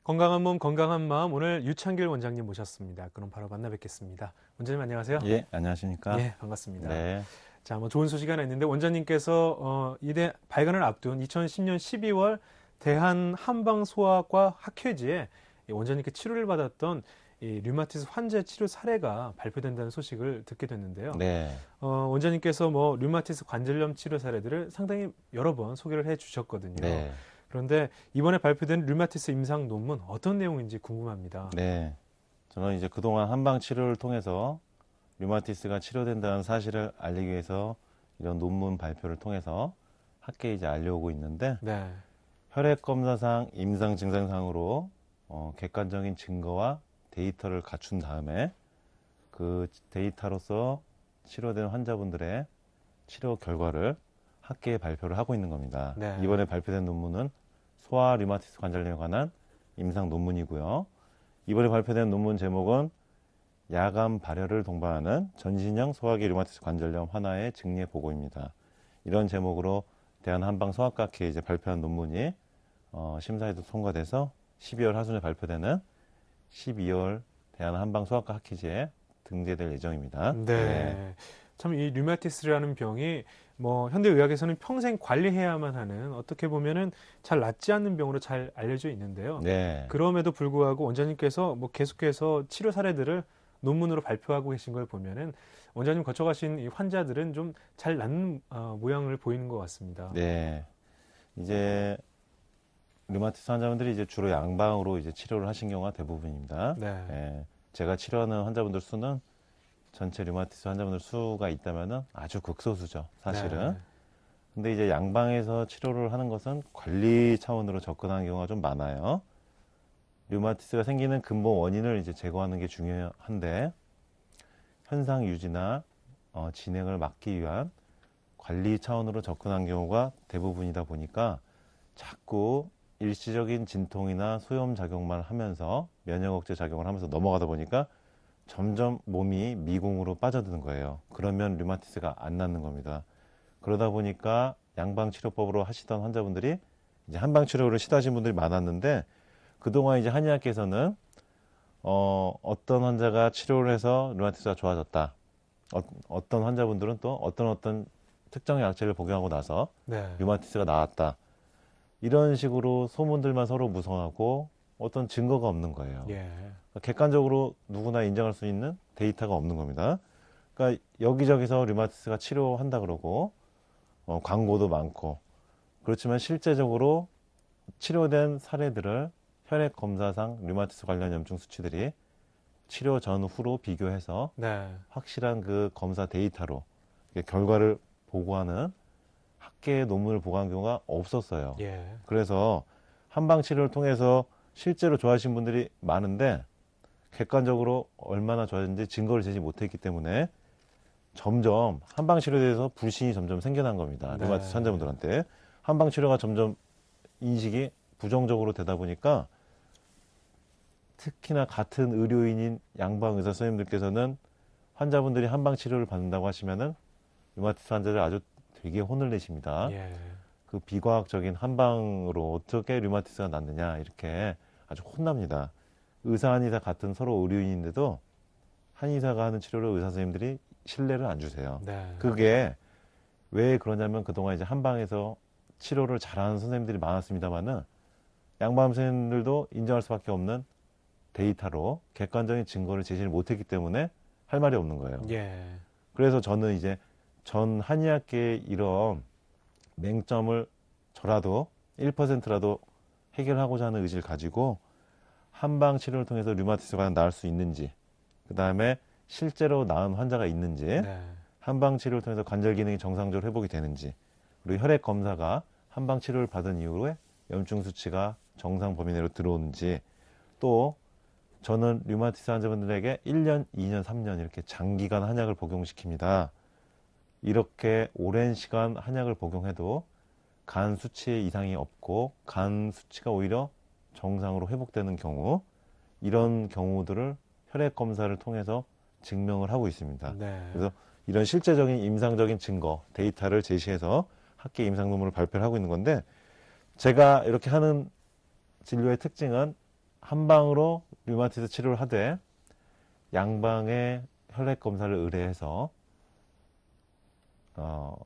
건강한 몸, 건강한 마음. 오늘 유창길 원장님 모셨습니다. 그럼 바로 만나 뵙겠습니다. 원장님 안녕하세요. 예, 안녕하십니까? 예, 반갑습니다. 네, 자, 좋은 소식 하나 있는데 원장님께서 이대 발간을 앞둔 2010년 12월 대한 한방소아과 학회지에 이 원장님께 치료를 받았던 이 류마티스 환자 치료 사례가 발표된다는 소식을 듣게 됐는데요. 네, 원장님께서 류마티스 관절염 치료 사례들을 상당히 여러 번 소개를 해 주셨거든요. 네, 그런데 이번에 발표된 류마티스 임상 논문 어떤 내용인지 궁금합니다. 네. 저는 이제 그동안 한방 치료를 통해서 류마티스가 치료된다는 사실을 알리기 위해서 이런 논문 발표를 통해서 학계에 이제 알려오고 있는데 네, 혈액 검사상 임상 증상상으로 객관적인 증거와 데이터를 갖춘 다음에 그 데이터로서 치료된 환자분들의 치료 결과를 학계에 발표를 하고 있는 겁니다. 네, 이번에 발표된 논문은 소아 류마티스 관절염에 관한 임상 논문이고요. 이번에 발표된 논문 제목은 야간 발열을 동반하는 전신형 소화기 류마티스 관절염 환아의 증례 보고입니다. 이런 제목으로 대한한방소아과학회에 이제 발표한 논문이 심사에도 통과돼서 12월 하순에 발표되는 12월 대한한방소아과 학회지에 등재될 예정입니다. 네. 참 이 류마티스라는 병이 현대 의학에서는 평생 관리해야만 하는 어떻게 보면은 잘 낫지 않는 병으로 잘 알려져 있는데요. 네. 그럼에도 불구하고 원장님께서 계속해서 치료 사례들을 논문으로 발표하고 계신 걸 보면은 원장님 거쳐가신 이 환자들은 좀 잘 낫는 모양을 보이는 것 같습니다. 네. 이제 류마티스 환자분들이 이제 주로 양방으로 이제 치료를 하신 경우가 대부분입니다. 네. 예, 제가 치료하는 환자분들 수는 전체 류마티스 환자분들 수가 있다면은 아주 극소수죠, 사실은. 네. 근데 이제 양방에서 치료를 하는 것은 관리 차원으로 접근하는 경우가 좀 많아요. 류마티스가 생기는 근본 원인을 이제 제거하는 게 중요한데 현상 유지나 진행을 막기 위한 관리 차원으로 접근한 경우가 대부분이다 보니까 자꾸 일시적인 진통이나 소염 작용만 하면서 면역 억제 작용을 하면서 넘어가다 보니까 점점 몸이 미궁으로 빠져드는 거예요. 그러면 류마티스가 안 낫는 겁니다. 그러다 보니까 양방치료법으로 하시던 환자분들이 이제 한방치료를 시도하신 분들이 많았는데 그동안 이제 한의학계에서는 어떤 환자가 치료를 해서 류마티스가 좋아졌다. 어떤 환자분들은 또 어떤 특정 약제를 복용하고 나서 네. 류마티스가 나았다. 이런 식으로 소문들만 서로 무성하고 어떤 증거가 없는 거예요. 예. 객관적으로 누구나 인정할 수 있는 데이터가 없는 겁니다. 그러니까 여기저기서 류마티스가 치료한다 그러고 광고도 많고 그렇지만 실제적으로 치료된 사례들을 혈액 검사상 류마티스 관련 염증 수치들이 치료 전후로 비교해서 네. 확실한 그 검사 데이터로 결과를 보고하는 학계의 논문을 보고한 경우가 없었어요. 예. 그래서 한방 치료를 통해서 실제로 좋아하신 분들이 많은데 객관적으로 얼마나 좋아졌는지 증거를 제시 못했기 때문에 점점 한방 치료에 대해서 불신이 점점 생겨난 겁니다. 네. 류마티스 환자분들한테 한방 치료가 점점 인식이 부정적으로 되다 보니까 특히나 같은 의료인인 양방 의사 선생님들께서는 환자분들이 한방 치료를 받는다고 하시면은 류마티스 환자들 아주 되게 혼을 내십니다. 예. 그 비과학적인 한방으로 어떻게 류마티스가 낫느냐 이렇게 아주 혼납니다. 의사 한의사 같은 서로 의료인인데도 한의사가 하는 치료를 의사 선생님들이 신뢰를 안 주세요. 네. 그게 왜 그러냐면 그동안 이제 한방에서 치료를 잘하는 선생님들이 많았습니다만은 양방 선생님들도 인정할 수밖에 없는 데이터로 객관적인 증거를 제시를 못했기 때문에 할 말이 없는 거예요. 예. 그래서 저는 이제 전 한의학계의 이런 맹점을 저라도 1%라도 해결하고자 하는 의지를 가지고 한방 치료를 통해서 류마티스가 나을 수 있는지, 그 다음에 실제로 나은 환자가 있는지, 네. 한방 치료를 통해서 관절 기능이 정상적으로 회복이 되는지, 그리고 혈액 검사가 한방 치료를 받은 이후에 염증 수치가 정상 범위 내로 들어오는지, 또 저는 류마티스 환자분들에게 1년, 2년, 3년 이렇게 장기간 한약을 복용시킵니다. 이렇게 오랜 시간 한약을 복용해도 간 수치에 이상이 없고 간 수치가 오히려 정상으로 회복되는 경우, 이런 경우들을 혈액 검사를 통해서 증명을 하고 있습니다. 네. 그래서 이런 실제적인 임상적인 증거, 데이터를 제시해서 학계 임상 논문을 발표를 하고 있는 건데, 제가 이렇게 하는 진료의 특징은 한방으로 류마티스 치료를 하되 양방의 혈액 검사를 의뢰해서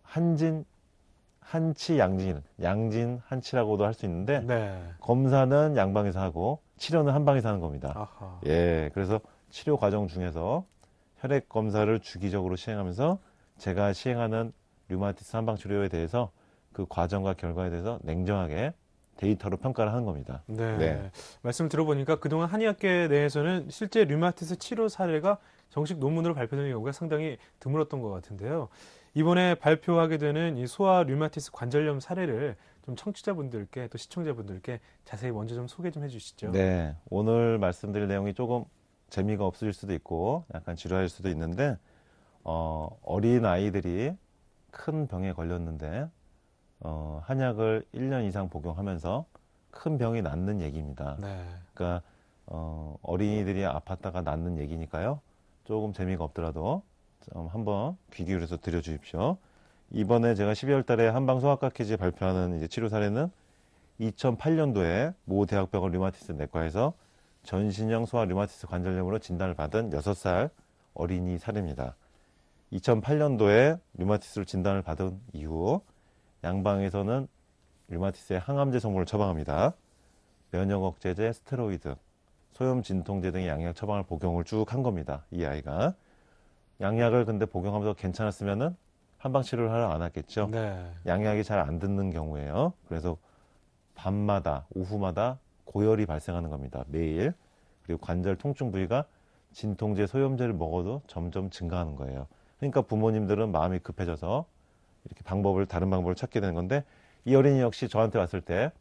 한치 양진 한치라고도 할 수 있는데 네. 검사는 양방에서 하고 치료는 한방에서 하는 겁니다. 아하. 예, 그래서 치료 과정 중에서 혈액 검사를 주기적으로 시행하면서 제가 시행하는 류마티스 한방 치료에 대해서 그 과정과 결과에 대해서 냉정하게 데이터로 평가를 하는 겁니다. 네. 네. 말씀 들어보니까 그동안 한의학계 내에서는 실제 류마티스 치료 사례가 정식 논문으로 발표되는 경우가 상당히 드물었던 것 같은데요. 이번에 발표하게 되는 이 소아 류마티스 관절염 사례를 좀 청취자분들께 또 시청자분들께 자세히 먼저 좀 소개 좀 해주시죠. 네, 오늘 말씀드릴 내용이 조금 재미가 없으실 수도 있고 약간 지루할 수도 있는데 어린 아이들이 큰 병에 걸렸는데 한약을 1년 이상 복용하면서 큰 병이 낫는 얘기입니다. 네. 그러니까 어린이들이 아팠다가 낫는 얘기니까요. 조금 재미가 없더라도 좀 한번 귀 기울여서 들여주십시오. 이번에 제가 12월 달에 한방 소아과 퀴즈 발표하는 이제 치료 사례는 2008년도에 모 대학병원 류마티스 내과에서 전신형 소아 류마티스 관절염으로 진단을 받은 6살 어린이 사례입니다. 2008년도에 류마티스로 진단을 받은 이후 양방에서는 류마티스의 항암제 성분을 처방합니다. 면역 억제제, 스테로이드, 소염 진통제 등의 양약 처방을 복용을 쭉 한 겁니다. 이 아이가. 양약을 근데 복용하면서 괜찮았으면은 한방 치료를 하러 안 왔겠죠. 네. 양약이 잘 안 듣는 경우에요. 그래서 밤마다, 오후마다 고열이 발생하는 겁니다. 매일. 그리고 관절 통증 부위가 진통제, 소염제를 먹어도 점점 증가하는 거예요. 그러니까 부모님들은 마음이 급해져서 이렇게 다른 방법을 찾게 되는 건데 이 어린이 역시 저한테 왔을 때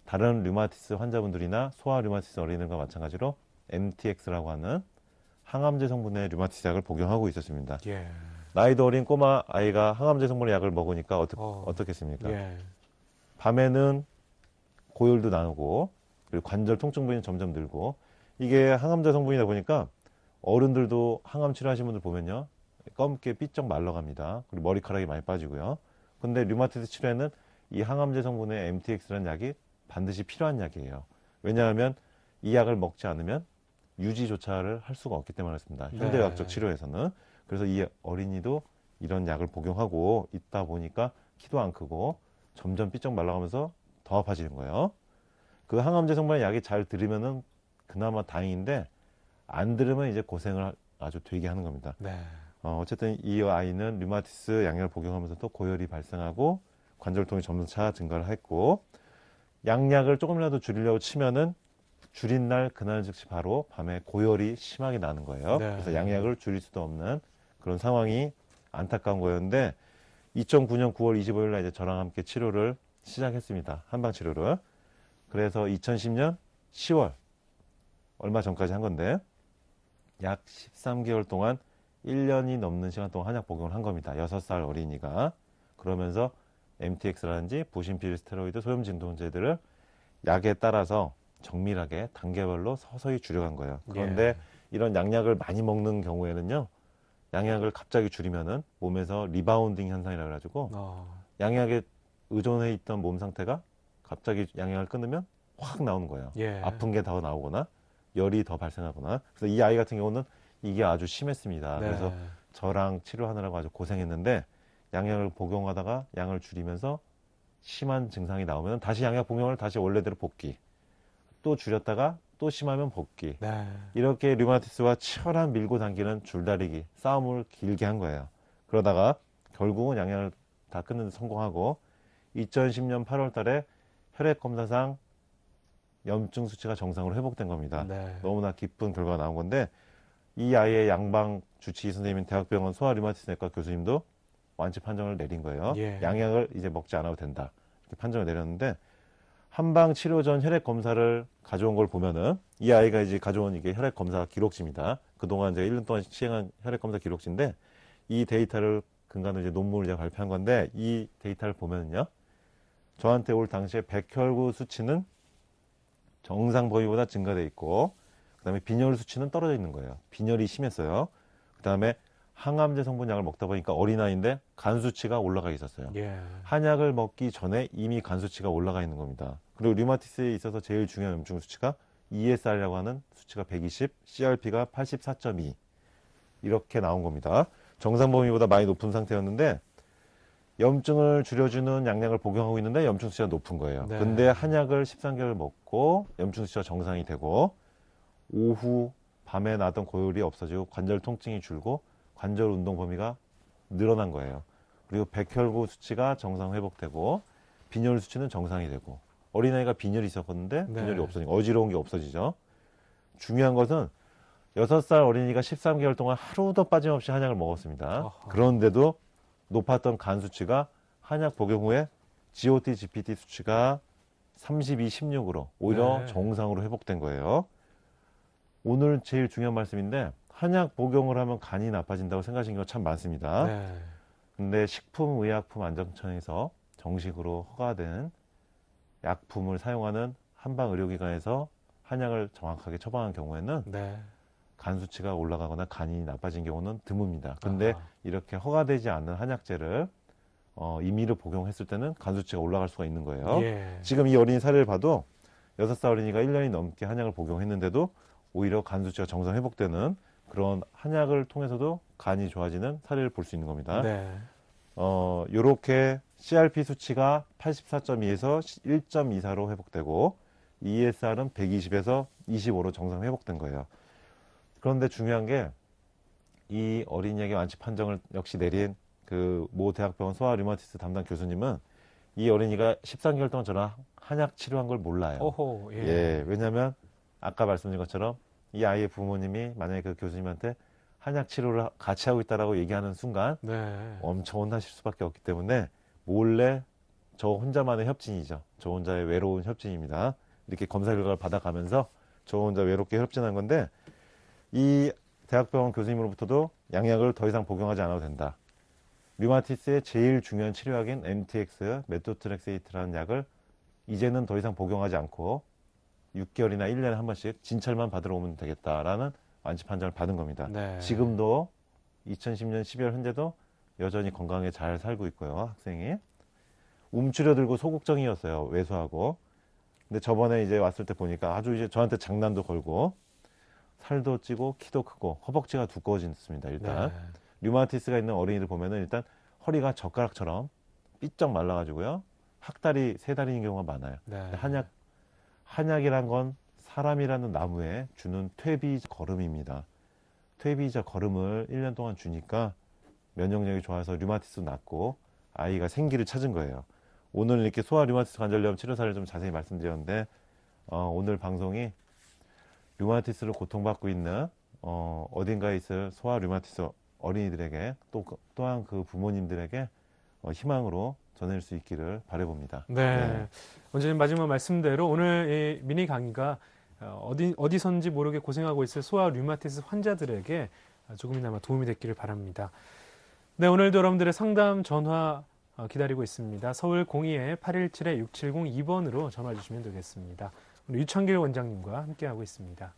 다른 류마티스 환자분들이나 소아 류마티스 어린이들과 마찬가지로 MTX라고 하는 항암제 성분의 류마티스 약을 복용하고 있었습니다. 예. 나이도 어린 꼬마 아이가 항암제 성분의 약을 먹으니까 어. 어떻겠습니까? 예. 밤에는 고열도 나오고 그리고 관절 통증 부위는 점점 늘고 이게 항암제 성분이다 보니까 어른들도 항암 치료하시는 분들 보면요. 검게 삐쩍 말라갑니다. 그리고 머리카락이 많이 빠지고요. 근데 류마티스 치료에는 이 항암제 성분의 MTX라는 약이 반드시 필요한 약이에요. 왜냐하면 이 약을 먹지 않으면 유지조차를 할 수가 없기 때문에 그렇습니다. 현대의학적 네. 치료에서는. 그래서 이 어린이도 이런 약을 복용하고 있다 보니까 키도 안 크고 점점 삐쩍 말라가면서 더 아파지는 거예요. 그 항암제 성분의 약이 잘 들으면은 그나마 다행인데 안 들으면 이제 고생을 아주 되게 하는 겁니다. 네. 어쨌든 이 아이는 류마티스 양약을 복용하면서도 고열이 발생하고 관절통이 점차 증가를 했고 양약을 조금이라도 줄이려고 치면은 줄인 날 그날 즉시 바로 밤에 고열이 심하게 나는 거예요. 네. 그래서 양약을 줄일 수도 없는 그런 상황이 안타까운 거였는데 2009년 9월 25일 날 이제 저랑 함께 치료를 시작했습니다. 한방 치료를. 그래서 2010년 10월 얼마 전까지 한 건데 약 13개월 동안 1년이 넘는 시간 동안 한약 복용을 한 겁니다. 6살 어린이가. 그러면서 MTX라든지 부신필 스테로이드, 소염 진통제들을 약에 따라서 정밀하게 단계별로 서서히 줄여간 거예요. 그런데 예. 이런 양약을 많이 먹는 경우에는요. 양약을 갑자기 줄이면은 몸에서 리바운딩 현상이라 그래가지고 양약에 의존해 있던 몸 상태가 갑자기 양약을 끊으면 확 나오는 거예요. 예. 아픈 게 더 나오거나 열이 더 발생하거나. 그래서 이 아이 같은 경우는 이게 아주 심했습니다. 네. 그래서 저랑 치료하느라고 아주 고생했는데 양약을 복용하다가 양을 줄이면서 심한 증상이 나오면 다시 양약 복용을 다시 원래대로 복귀. 또 줄였다가 또 심하면 복귀. 네. 이렇게 류마티스와 치열한 밀고 당기는 줄다리기 싸움을 길게 한 거예요. 그러다가 결국은 양약을 다 끊는 데 성공하고 2010년 8월 달에 혈액 검사상 염증 수치가 정상으로 회복된 겁니다. 네. 너무나 기쁜 결과가 나온 건데 이 아이의 양방 주치의 선생님인 대학병원 소아 류마티스 내과 교수님도 완치 판정을 내린 거예요. 예. 양약을 이제 먹지 않아도 된다. 이렇게 판정을 내렸는데 한방 치료 전 혈액 검사를 가져온 걸 보면은 이 아이가 이제 가져온 이게 혈액 검사 기록지입니다. 그동안 제가 1년 동안 시행한 혈액 검사 기록지인데 이 데이터를 근간으로 이제 논문을 제가 발표한 건데 이 데이터를 보면은요. 저한테 올 당시에 백혈구 수치는 정상 범위보다 증가돼 있고 그다음에 빈혈 수치는 떨어져 있는 거예요. 빈혈이 심했어요. 그다음에 항암제 성분 약을 먹다 보니까 어린아이인데 간 수치가 올라가 있었어요. 예. 한약을 먹기 전에 이미 간 수치가 올라가 있는 겁니다. 그리고 류마티스에 있어서 제일 중요한 염증 수치가 ESR이라고 하는 수치가 120, CRP가 84.2 이렇게 나온 겁니다. 정상 범위보다 많이 높은 상태였는데 염증을 줄여주는 양약을 복용하고 있는데 염증 수치가 높은 거예요. 네. 근데 한약을 13개월 먹고 염증 수치가 정상이 되고 오후 밤에 나던 고열이 없어지고 관절 통증이 줄고 관절 운동 범위가 늘어난 거예요. 그리고 백혈구 수치가 정상 회복되고 빈혈 수치는 정상이 되고 어린아이가 빈혈이 있었는데 네. 빈혈이 없어지고 어지러운 게 없어지죠. 중요한 것은 6살 어린이가 13개월 동안 하루도 빠짐없이 한약을 먹었습니다. 어허. 그런데도 높았던 간 수치가 한약 복용 후에 GOT, GPT 수치가 32, 16으로 오히려 네. 정상으로 회복된 거예요. 오늘 제일 중요한 말씀인데 한약 복용을 하면 간이 나빠진다고 생각하시는 경우가 참 많습니다. 네. 근데 식품의약품안전처에서 정식으로 허가된 약품을 사용하는 한방 의료기관에서 한약을 정확하게 처방한 경우에는 네. 간 수치가 올라가거나 간이 나빠진 경우는 드뭅니다. 근데 아하. 이렇게 허가되지 않는 한약재를 임의로 복용했을 때는 간 수치가 올라갈 수가 있는 거예요. 예. 지금 이 어린이 사례를 봐도 6살 어린이가 1년이 넘게 한약을 복용했는데도 오히려 간 수치가 정상 회복되는 그런 한약을 통해서도 간이 좋아지는 사례를 볼 수 있는 겁니다. 네. 요렇게 CRP 수치가 84.2에서 1.24로 회복되고 ESR은 120에서 25로 정상 회복된 거예요. 그런데 중요한 게 이 어린이에게 완치 판정을 역시 내린 그 모 대학병원 소아 류마티스 담당 교수님은 이 어린이가 13개월 동안 저랑 한약 치료한 걸 몰라요. 오호. 예. 예, 왜냐하면 아까 말씀드린 것처럼 이 아이의 부모님이 만약에 그 교수님한테 한약 치료를 같이 하고 있다라고 얘기하는 순간 네. 엄청 혼나실 수밖에 없기 때문에 몰래 저 혼자만의 협진이죠. 저 혼자의 외로운 협진입니다. 이렇게 검사 결과를 받아가면서 저 혼자 외롭게 협진한 건데 이 대학병원 교수님으로부터도 양약을 더 이상 복용하지 않아도 된다. 류마티스의 제일 중요한 치료약인 MTX, 메토트렉세이트라는 약을 이제는 더 이상 복용하지 않고 6개월이나 1년에 한 번씩 진찰만 받으러 오면 되겠다라는 완치 판정을 받은 겁니다. 네. 지금도 2010년 12월 현재도 여전히 건강하게 잘 살고 있고요. 학생이. 움츠려들고 소극적이었어요. 왜소하고. 근데 저번에 이제 왔을 때 보니까 아주 이제 저한테 장난도 걸고 살도 찌고 키도 크고 허벅지가 두꺼워졌습니다. 일단. 네. 류마티스가 있는 어린이들 보면은 일단 허리가 젓가락처럼 삐쩍 말라가지고요. 학다리, 세 다리인 경우가 많아요. 네. 한약이란 건 사람이라는 나무에 주는 퇴비이자 거름입니다. 퇴비이자 거름을 1년 동안 주니까 면역력이 좋아서 류마티스도 낫고 아이가 생기를 찾은 거예요. 오늘 이렇게 소아 류마티스 관절염 치료사를 좀 자세히 말씀드렸는데 오늘 방송이 류마티스를 고통받고 있는 어딘가에 있을 소아 류마티스 어린이들에게 또한 그 부모님들에게 희망으로 전할 수 있기를 바라봅니다. 네. 원장님 마지막 말씀대로 오늘 이 미니 강의가 어디선지 모르게 고생하고 있을 소아 류마티스 환자들에게 조금이나마 도움이 됐기를 바랍니다. 네, 오늘도 여러분들의 상담 전화 기다리고 있습니다. 서울 02-817-6702번으로 전화 주시면 되겠습니다. 오늘 유창길 원장님과 함께하고 있습니다.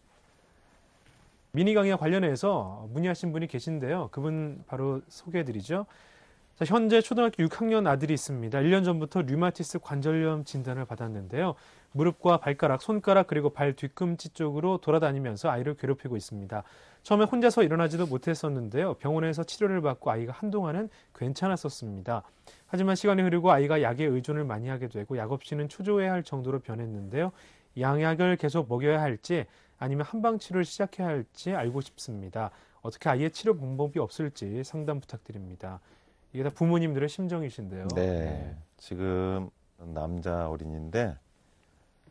미니 강의와 관련해서 문의하신 분이 계신데요. 그분 바로 소개해드리죠. 자, 현재 초등학교 6학년 아들이 있습니다. 1년 전부터 류마티스 관절염 진단을 받았는데요. 무릎과 발가락, 손가락 그리고 발 뒤꿈치 쪽으로 돌아다니면서 아이를 괴롭히고 있습니다. 처음에 혼자서 일어나지도 못했었는데요. 병원에서 치료를 받고 아이가 한동안은 괜찮았었습니다. 하지만 시간이 흐르고 아이가 약에 의존을 많이 하게 되고 약 없이는 초조해야 할 정도로 변했는데요. 양약을 계속 먹여야 할지 아니면 한방 치료를 시작해야 할지 알고 싶습니다. 어떻게 아이의 치료 방법이 없을지 상담 부탁드립니다. 이게 다 부모님들의 심정이신데요. 네. 지금 남자 어린이인데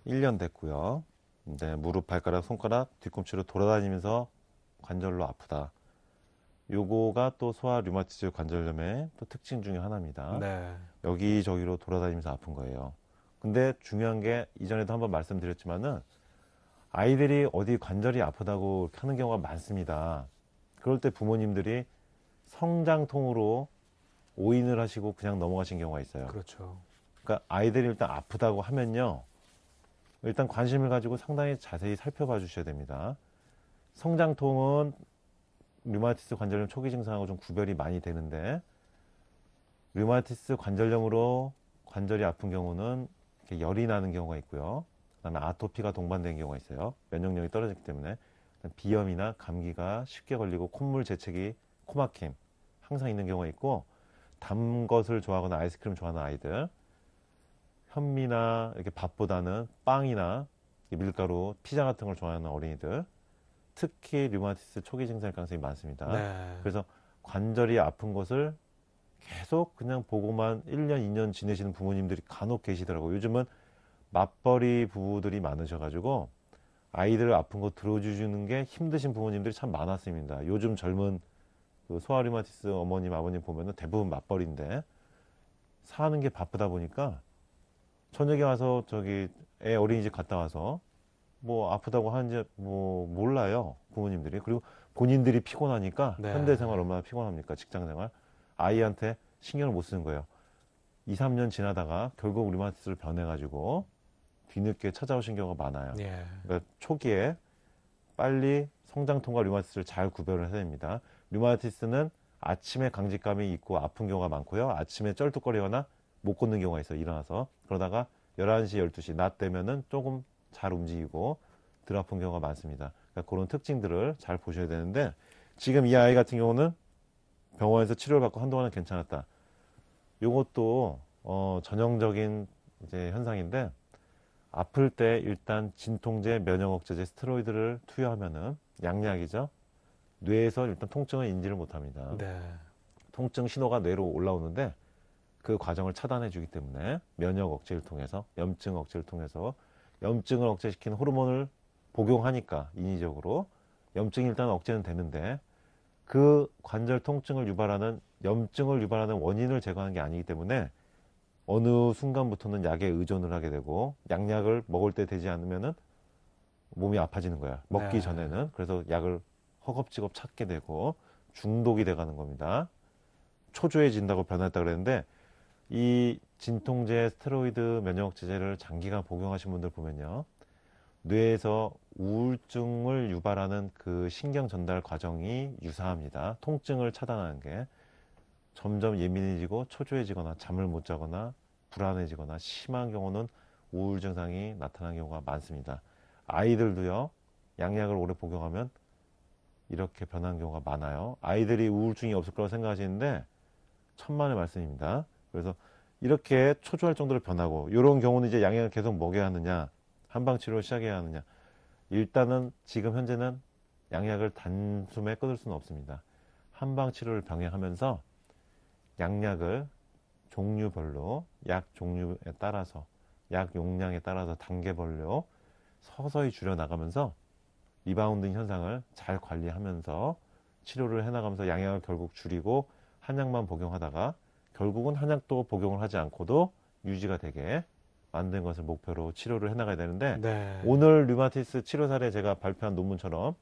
1년 됐고요. 근데 무릎, 발가락, 손가락, 뒤꿈치로 돌아다니면서 관절로 아프다. 요거가 또 소아 류마티즈 관절염의 또 특징 중에 하나입니다. 네. 여기저기로 돌아다니면서 아픈 거예요. 근데 중요한 게 이전에도 한번 말씀드렸지만은 아이들이 어디 관절이 아프다고 하는 경우가 많습니다. 그럴 때 부모님들이 성장통으로 오인을 하시고 그냥 넘어가신 경우가 있어요. 그렇죠. 그러니까 아이들이 일단 아프다고 하면요. 일단 관심을 가지고 상당히 자세히 살펴봐 주셔야 됩니다. 성장통은 류마티스 관절염 초기 증상하고 좀 구별이 많이 되는데 류마티스 관절염으로 관절이 아픈 경우는 이렇게 열이 나는 경우가 있고요. 그다음에 아토피가 동반된 경우가 있어요. 면역력이 떨어지기 때문에. 비염이나 감기가 쉽게 걸리고 콧물 재채기, 코막힘 항상 있는 경우가 있고, 단 것을 좋아하거나 아이스크림 좋아하는 아이들, 현미나 이렇게 밥보다는 빵이나 밀가루, 피자 같은 걸 좋아하는 어린이들, 특히 류마티스 초기 증상일 가능성이 많습니다. 네. 그래서 관절이 아픈 것을 계속 그냥 보고만 1년, 2년 지내시는 부모님들이 간혹 계시더라고요. 요즘은 맞벌이 부부들이 많으셔가지고 아이들 아픈 거 들어주시는 게 힘드신 부모님들이 참 많았습니다. 요즘 젊은 그 소아 류마티스 어머님, 아버님 보면은 대부분 맞벌이인데 사는 게 바쁘다 보니까 저녁에 와서 저기 애 어린이집 갔다 와서 뭐 아프다고 하는지 뭐 몰라요, 부모님들이. 그리고 본인들이 피곤하니까, 네. 현대생활 얼마나 피곤합니까, 직장생활. 아이한테 신경을 못 쓰는 거예요. 2, 3년 지나다가 결국 류마티스를 변해가지고 뒤늦게 찾아오신 경우가 많아요. 예. 그러니까 초기에 빨리 성장통과 류마티스를 잘 구별을 해야 됩니다. 류마티스는 아침에 강직감이 있고 아픈 경우가 많고요. 아침에 쩔뚝거리거나 못 걷는 경우가 있어요, 일어나서. 그러다가 11시, 12시 낮 되면은 조금 잘 움직이고 덜 아픈 경우가 많습니다. 그러니까 그런 특징들을 잘 보셔야 되는데, 지금 이 아이 같은 경우는 병원에서 치료를 받고 한동안은 괜찮았다. 이것도 전형적인 이제 현상인데, 아플 때 일단 진통제, 면역억제제, 스테로이드를 투여하면은 양약이죠. 뇌에서 일단 통증을 인지를 못합니다. 네. 통증 신호가 뇌로 올라오는데 그 과정을 차단해 주기 때문에 면역 억제를 통해서, 염증 억제를 통해서, 염증을 억제시키는 호르몬을 복용하니까 인위적으로 염증이 일단 억제는 되는데, 그 관절 통증을 유발하는, 염증을 유발하는 원인을 제거하는 게 아니기 때문에 어느 순간부터는 약에 의존을 하게 되고, 약약을 먹을 때 되지 않으면은 몸이 아파지는 거야, 먹기 네. 전에는. 그래서 약을 허겁지겁 찾게 되고 중독이 돼가는 겁니다. 초조해진다고 변했다 그랬는데, 이 진통제, 스테로이드, 면역제제를 장기간 복용하신 분들 보면요, 뇌에서 우울증을 유발하는 그 신경 전달 과정이 유사합니다. 통증을 차단하는 게 점점 예민해지고 초조해지거나 잠을 못 자거나 불안해지거나, 심한 경우는 우울 증상이 나타나는 경우가 많습니다. 아이들도요, 양약을 오래 복용하면 이렇게 변하는 경우가 많아요. 아이들이 우울증이 없을 거라고 생각하시는데 천만의 말씀입니다. 그래서 이렇게 초조할 정도로 변하고, 이런 경우는 이제 양약을 계속 먹여야 하느냐, 한방 치료를 시작해야 하느냐. 일단은 지금 현재는 양약을 단숨에 끊을 수는 없습니다. 한방 치료를 병행하면서 양약을 종류별로, 약 종류에 따라서, 약 용량에 따라서 단계별로 서서히 줄여 나가면서 리바운딩 현상을 잘 관리하면서 치료를 해나가면서 양약을 결국 줄이고 한약만 복용하다가 결국은 한약도 복용을 하지 않고도 유지가 되게 만든 것을 목표로 치료를 해나가야 되는데, 네. 오늘 류마티스 치료 사례 제가 발표한 논문처럼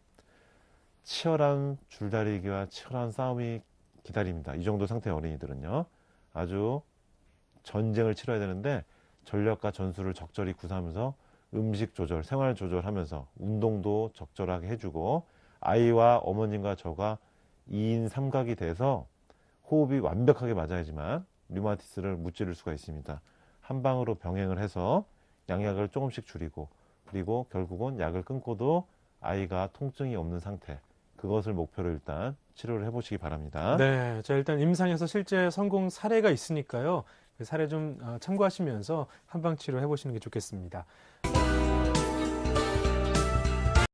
치열한 줄다리기와 치열한 싸움이 기다립니다. 이 정도 상태의 어린이들은요, 아주 전쟁을 치러야 되는데 전력과 전술을 적절히 구사하면서 음식 조절, 생활 조절하면서 운동도 적절하게 해주고, 아이와 어머님과 저가 2인 3각이 돼서 호흡이 완벽하게 맞아야지만 류마티스를 무찌를 수가 있습니다. 한 방으로 병행을 해서 양약을 조금씩 줄이고, 그리고 결국은 약을 끊고도 아이가 통증이 없는 상태, 그것을 목표로 일단 치료를 해보시기 바랍니다. 네. 자, 일단 임상에서 실제 성공 사례가 있으니까요. 그 사례 좀 참고하시면서 한방 치료 해보시는 게 좋겠습니다.